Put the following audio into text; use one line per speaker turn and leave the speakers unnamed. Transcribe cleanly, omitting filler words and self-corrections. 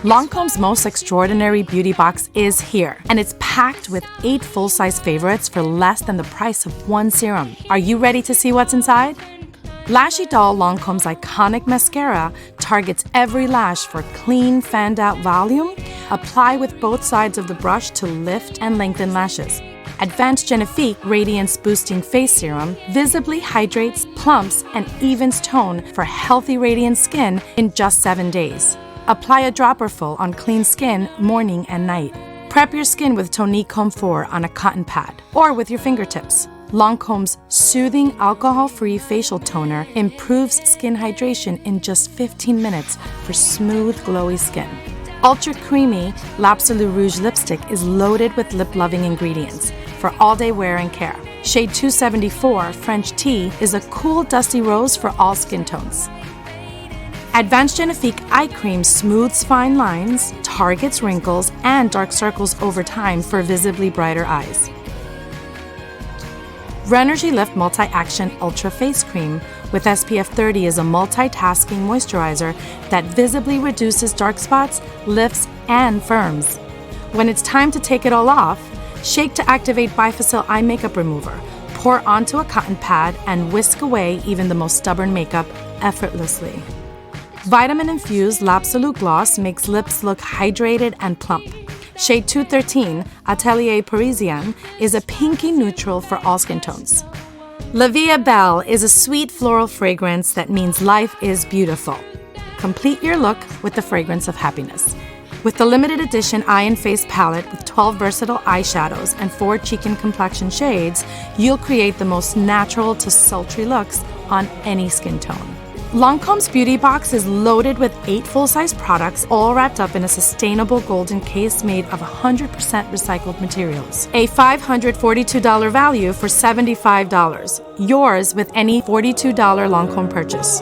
Lancome's most extraordinary beauty box is here, and it's packed with 8 full-size favorites for less than the price of 1 serum. Are you ready to see what's inside? Lashy Doll Lancome's iconic mascara targets every lash for clean, fanned-out volume. Apply with both sides of the brush to lift and lengthen lashes. Advanced Génifique radiance-boosting face serum visibly hydrates, plumps, and evens tone for healthy, radiant skin in just 7 days. Apply a dropperful on clean skin morning and night. Prep your skin with Tonique Comfort on a cotton pad or with your fingertips. Lancome's soothing, alcohol-free facial toner improves skin hydration in just 15 minutes for smooth, glowy skin. Ultra creamy L'Absolu Rouge lipstick is loaded with lip-loving ingredients for all-day wear and care. Shade 274 French Tea is a cool, dusty rose for all skin tones. Advanced Génifique Eye Cream smooths fine lines, targets wrinkles, and dark circles over time for visibly brighter eyes. Rénergie Lift Multi-Action Ultra Face Cream with SPF 30 is a multitasking moisturizer that visibly reduces dark spots, lifts, and firms. When it's time to take it all off, shake to activate Bifacil Eye Makeup Remover. Pour onto a cotton pad and whisk away even the most stubborn makeup effortlessly. Vitamin-infused L'Absolu Gloss makes lips look hydrated and plump. Shade 213, Atelier Parisien, is a pinky neutral for all skin tones. La Vie est Belle is a sweet floral fragrance that means life is beautiful. Complete your look with the fragrance of happiness. With the limited edition eye and face palette with 12 versatile eyeshadows and 4 cheek and complexion shades, you'll create the most natural to sultry looks on any skin tone. Lancome's beauty box is loaded with 8 full-size products, all wrapped up in a sustainable golden case made of 100% recycled materials. A $542 value for $75. Yours with any $42 Lancome purchase.